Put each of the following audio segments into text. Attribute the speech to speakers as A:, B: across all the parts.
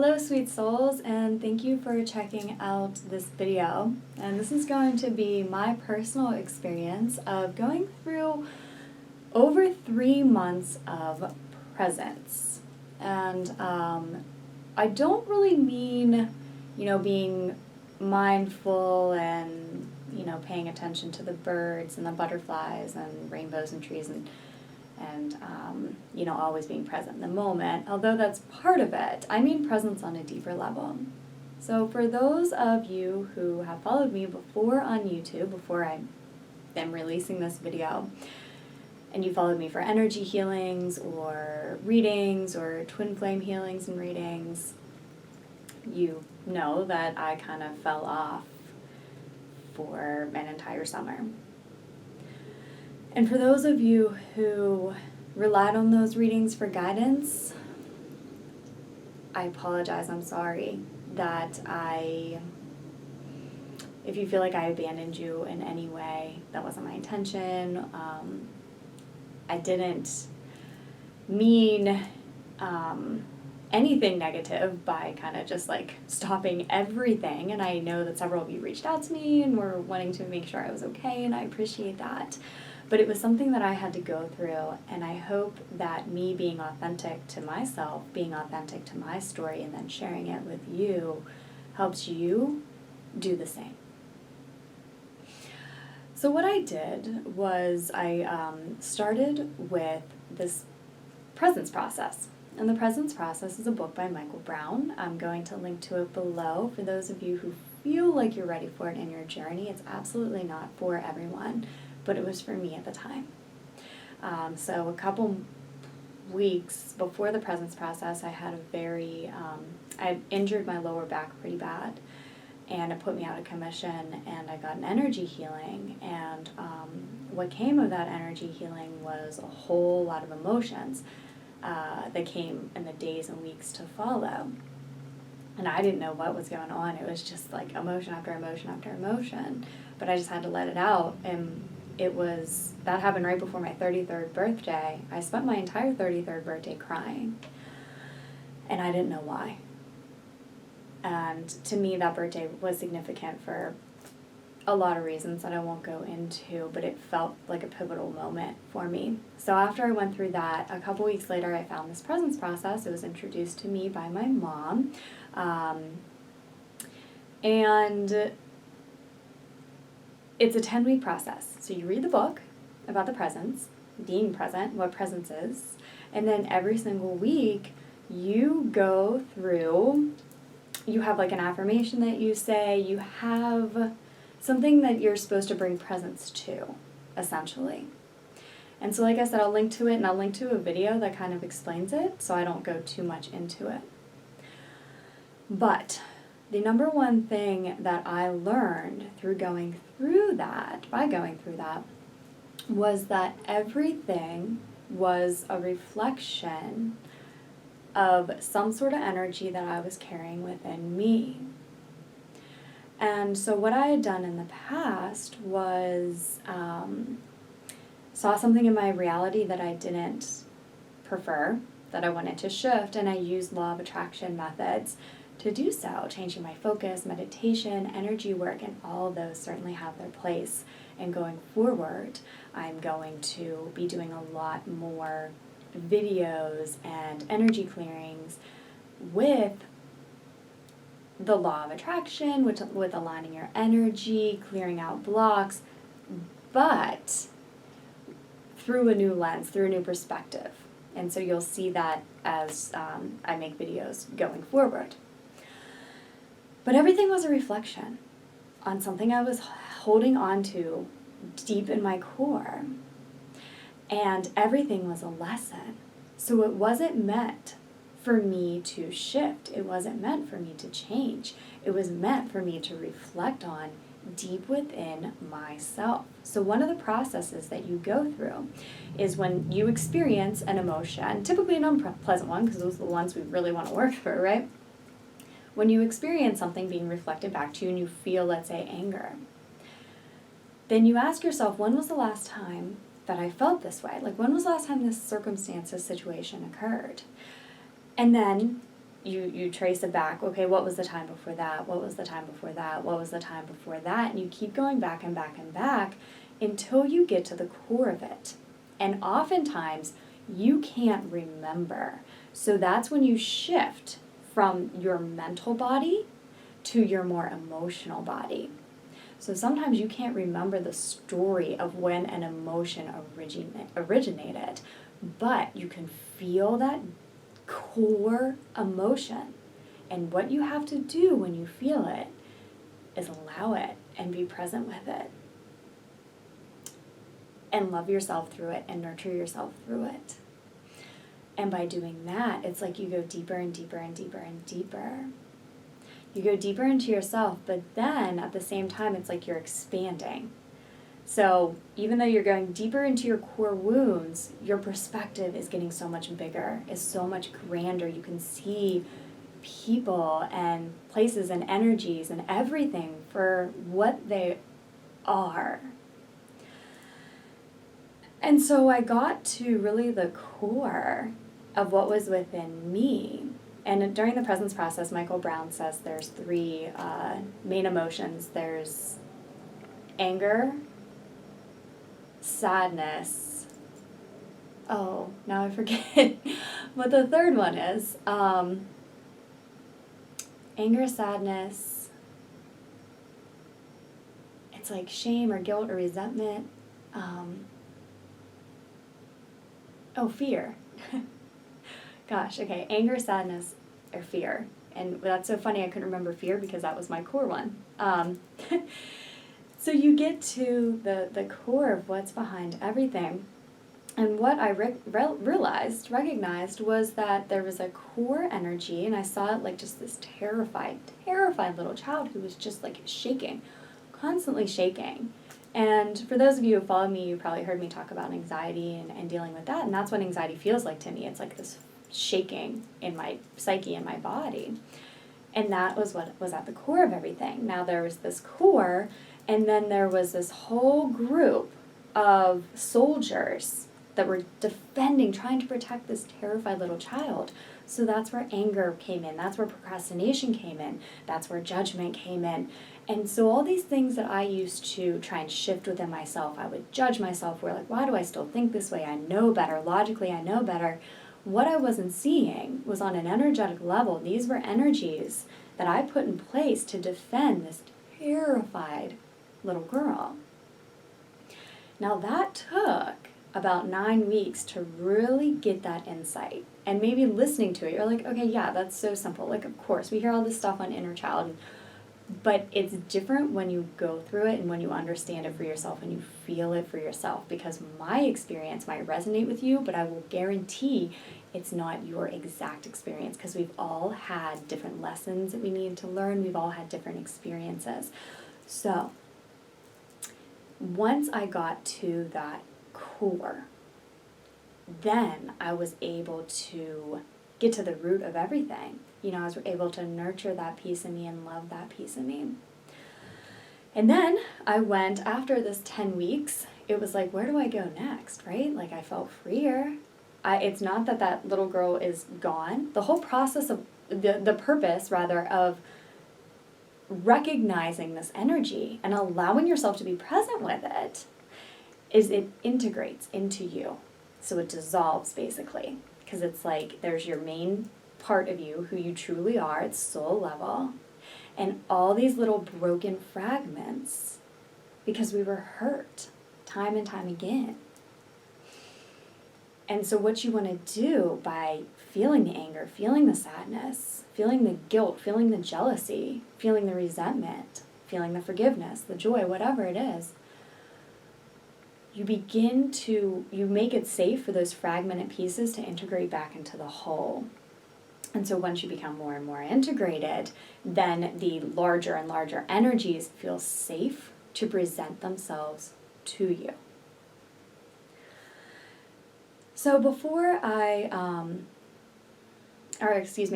A: Hello, sweet souls, and thank you for checking out this video. And this is going to be my personal experience of going through over 3 months of presence. And I don't really mean, being mindful and, paying attention to the birds and the butterflies and rainbows and trees and always being present in the moment, although that's part of it. I mean presence on a deeper level. So for those of you who have followed me before on YouTube, before I am releasing this video, and you followed me for energy healings or readings or twin flame healings and readings, you know that I kind of fell off for an entire summer. And for those of you who relied on those readings for guidance, I apologize, I'm sorry that if you feel like I abandoned you in any way, that wasn't my intention. I didn't mean anything negative by kind of just like stopping everything. And I know that several of you reached out to me and were wanting to make sure I was okay, and I appreciate that. But it was something that I had to go through, and I hope that me being authentic to myself, being authentic to my story, and then sharing it with you helps you do the same. So what I did was I started with this presence process. And the presence process is a book by Michael Brown. I'm going to link to it below for those of you who feel like you're ready for it in your journey. It's absolutely not for everyone, but it was for me at the time. So a couple weeks before the presence process, I had I injured my lower back pretty bad, and it put me out of commission, and I got an energy healing, and what came of that energy healing was a whole lot of emotions that came in the days and weeks to follow. And I didn't know what was going on. It was just like emotion after emotion after emotion, but I just had to let it out. And that happened right before my 33rd birthday. I spent my entire 33rd birthday crying, and I didn't know why. And to me, that birthday was significant for a lot of reasons that I won't go into, but it felt like a pivotal moment for me. So after I went through that, a couple weeks later, I found this presence process. It was introduced to me by my mom. And it's a 10-week process. So you read the book about the presence, being present, what presence is, and then every single week you go through, you have like an affirmation that you say, you have something that you're supposed to bring presence to, essentially. And so like I said, I'll link to it, and I'll link to a video that kind of explains it, so I don't go too much into it. But the number one thing that I learned by going through that, was that everything was a reflection of some sort of energy that I was carrying within me. And so what I had done in the past was saw something in my reality that I didn't prefer, that I wanted to shift, and I used law of attraction methods to do so, changing my focus, meditation, energy work, and all of those certainly have their place. And going forward, I'm going to be doing a lot more videos and energy clearings with the law of attraction, with aligning your energy, clearing out blocks, but through a new lens, through a new perspective. And so you'll see that as I make videos going forward. But everything was a reflection on something I was holding on to deep in my core. And everything was a lesson. So it wasn't meant for me to shift. It wasn't meant for me to change. It was meant for me to reflect on deep within myself. So one of the processes that you go through is when you experience an emotion, typically an unpleasant one, because those are the ones we really want to work through, right? When you experience something being reflected back to you and you feel, let's say, anger, then you ask yourself, when was the last time that I felt this way? Like, when was the last time this circumstance, this situation occurred? And then you trace it back. Okay, what was the time before that? What was the time before that? What was the time before that? And you keep going back and back and back until you get to the core of it. And oftentimes, you can't remember. So that's when you shift from your mental body to your more emotional body. So sometimes you can't remember the story of when an emotion originated, but you can feel that core emotion. And what you have to do when you feel it is allow it and be present with it. And love yourself through it and nurture yourself through it. And by doing that, it's like you go deeper and deeper and deeper and deeper. You go deeper into yourself, but then at the same time, it's like you're expanding. So even though you're going deeper into your core wounds, your perspective is getting so much bigger, is so much grander. You can see people and places and energies and everything for what they are. And so I got to really the core of what was within me. And during the presence process, Michael Brown says there's 3 main emotions. There's anger, sadness. Oh, now I forget what the third one is. Anger, sadness. It's like shame or guilt or resentment. Fear. Gosh, okay, anger, sadness, or fear. And that's so funny, I couldn't remember fear because that was my core one. So you get to the core of what's behind everything. And what I recognized was that there was a core energy, and I saw it like just this terrified little child who was just like shaking, constantly shaking. And for those of you who follow me, you probably heard me talk about anxiety and dealing with that, and that's what anxiety feels like to me. It's like this shaking in my psyche and my body. And that was what was at the core of everything. Now there was this core, and then there was this whole group of soldiers that were defending, trying to protect this terrified little child. So that's where anger came in. That's where procrastination came in. That's where judgment came in. And so all these things that I used to try and shift within myself, I would judge myself. Where like, why do I still think this way? I know better. Logically, I know better. What I wasn't seeing was on an energetic level. These were energies that I put in place to defend this terrified little girl. Now that took about 9 weeks to really get that insight. And maybe listening to it, you're like, okay, yeah, that's so simple. Like, of course, we hear all this stuff on inner child, but it's different when you go through it and when you understand it for yourself and you feel it for yourself. Because my experience might resonate with you, but I will guarantee it's not your exact experience, because we've all had different lessons that we need to learn. We've all had different experiences. So once I got to that core, then I was able to get to the root of everything. You know, I was able to nurture that piece of me and love that piece of me. And then I went, after this 10 weeks, it was like, where do I go next, right? Like, I felt freer. It's not that that little girl is gone. The whole process of, the purpose, rather, of recognizing this energy and allowing yourself to be present with it is it integrates into you. So it dissolves, basically, because it's like there's your main part of you, who you truly are, it's soul level, and all these little broken fragments because we were hurt time and time again. And so what you want to do by feeling the anger, feeling the sadness, feeling the guilt, feeling the jealousy, feeling the resentment, feeling the forgiveness, the joy, whatever it is, you make it safe for those fragmented pieces to integrate back into the whole. And so once you become more and more integrated, then the larger and larger energies feel safe to present themselves to you. So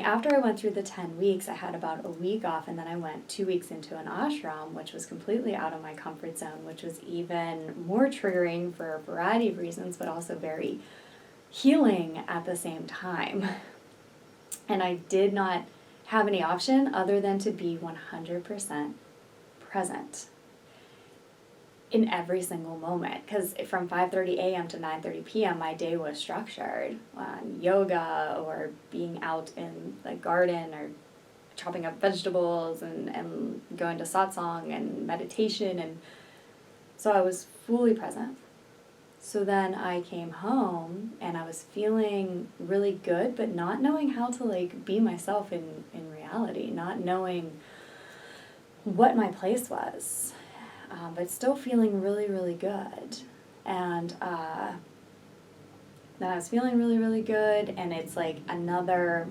A: after I went through the 10 weeks, I had about a week off, and then I went 2 weeks into an ashram, which was completely out of my comfort zone, which was even more triggering for a variety of reasons, but also very healing at the same time. And I did not have any option other than to be 100% present in every single moment. Because from 5:30 a.m. to 9:30 p.m., my day was structured on yoga or being out in the garden or chopping up vegetables and going to satsang and meditation. And so I was fully present. So then I came home and I was feeling really good, but not knowing how to like be myself in reality, not knowing what my place was, but still feeling really, really good. And then I was feeling really, really good, and it's like another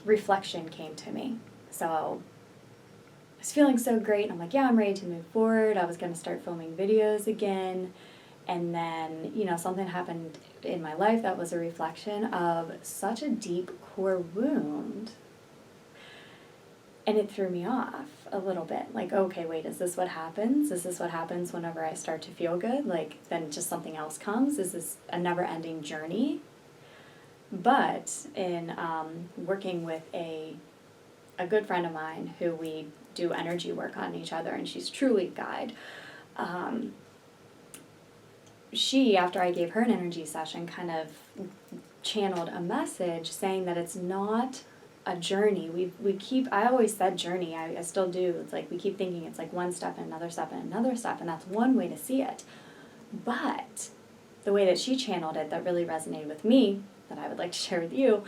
A: reflection came to me. So I was feeling so great. I'm like, yeah, I'm ready to move forward. I was going to start filming videos again. And then, something happened in my life that was a reflection of such a deep core wound. And it threw me off a little bit. Like, okay, wait, is this what happens? Is this what happens whenever I start to feel good? Like, then just something else comes? Is this a never-ending journey? But in working with a good friend of mine who we do energy work on each other, and she's truly a guide, she, after I gave her an energy session, kind of channeled a message saying that it's not a journey. I always said journey, I still do. It's like we keep thinking it's like one step and another step and another step, and that's one way to see it. But the way that she channeled it that really resonated with me, that I would like to share with you,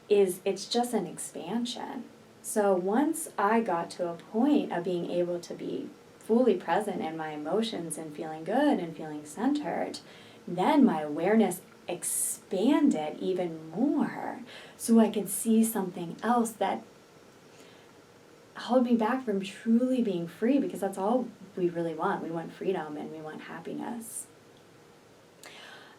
A: is it's just an expansion. So once I got to a point of being able to be fully present in my emotions and feeling good and feeling centered, then my awareness expanded even more, so I could see something else that held me back from truly being free, because that's all we really want. We want freedom and we want happiness.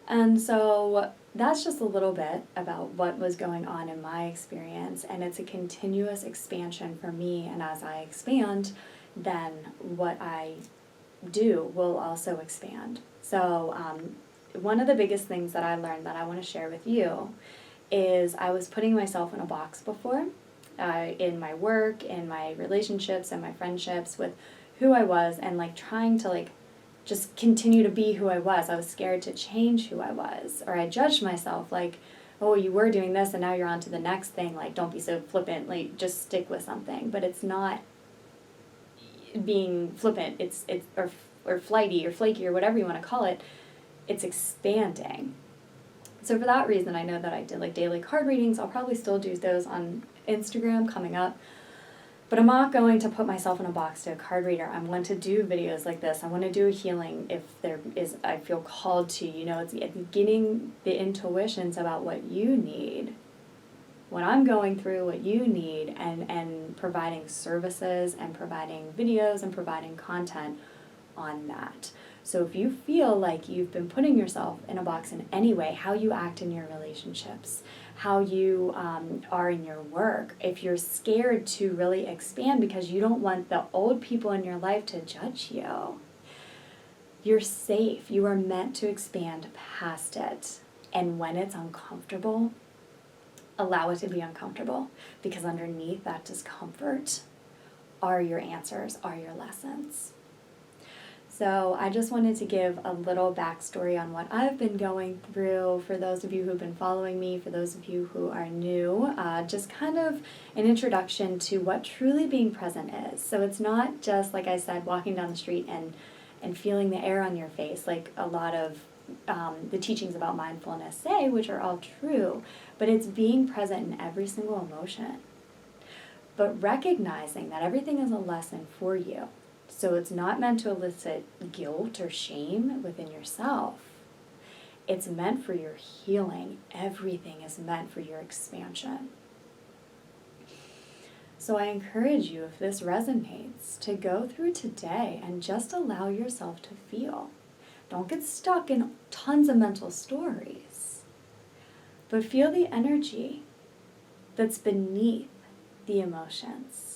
A: And so that's just a little bit about what was going on in my experience, and it's a continuous expansion for me, and as I expand, then what I do will also expand. So one of the biggest things that I learned that I want to share with you is I was putting myself in a box before, in my work, in my relationships, and my friendships, with who I was, and like trying to like just continue to be who I was. I was scared to change who I was, or I judged myself like, oh, you were doing this and now you're on to the next thing, like don't be so flippant, like just stick with something. But it's not being flippant, it's or flighty or flaky or whatever you want to call it. It's expanding. So for that reason, I know that I did like daily card readings. I'll probably still do those on Instagram coming up, but I'm not going to put myself in a box to a card reader. I'm going to do videos like this. I want to do a healing if there is, I feel called to, it's getting the intuitions about what you need, what I'm going through, what you need, and providing services and providing videos and providing content on that. So if you feel like you've been putting yourself in a box in any way, how you act in your relationships, how you are in your work, if you're scared to really expand because you don't want the old people in your life to judge you, you're safe. You are meant to expand past it. And when it's uncomfortable, allow it to be uncomfortable, because underneath that discomfort are your answers, are your lessons. So I just wanted to give a little backstory on what I've been going through for those of you who've been following me, for those of you who are new, just kind of an introduction to what truly being present is. So it's not just, like I said, walking down the street and feeling the air on your face, like a lot of the teachings about mindfulness say, which are all true, but it's being present in every single emotion. But recognizing that everything is a lesson for you. So it's not meant to elicit guilt or shame within yourself. It's meant for your healing. Everything is meant for your expansion. So I encourage you, if this resonates, to go through today and just allow yourself to feel. Don't get stuck in tons of mental stories, but feel the energy that's beneath the emotions.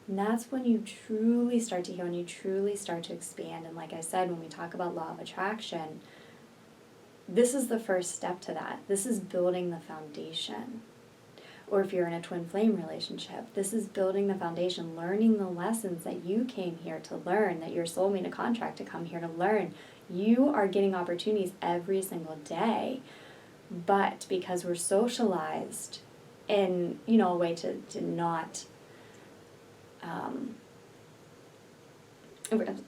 A: And that's when you truly start to heal, and you truly start to expand. And like I said, when we talk about law of attraction, this is the first step to that. This is building the foundation. Or if you're in a twin flame relationship, this is building the foundation, learning the lessons that you came here to learn, that your soul made a contract to come here to learn. You are getting opportunities every single day, but because we're socialized in, a way to not,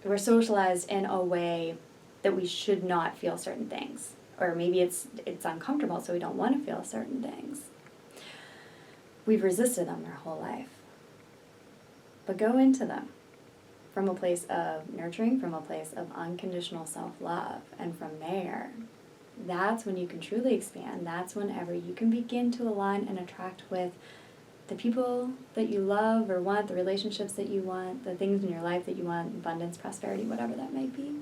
A: we're socialized in a way that we should not feel certain things. Or maybe it's uncomfortable, so we don't want to feel certain things. We've resisted them our whole life. But go into them from a place of nurturing, from a place of unconditional self-love. And from there, that's when you can truly expand. That's whenever you can begin to align and attract with the people that you love or want, the relationships that you want, the things in your life that you want, abundance, prosperity, whatever that may be.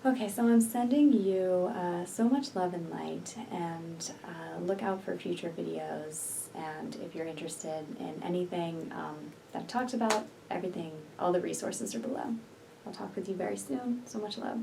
A: Okay, so I'm sending you so much love and light, and look out for future videos. And if you're interested in anything that I've talked about, everything, all the resources are below. I'll talk with you very soon. So much love.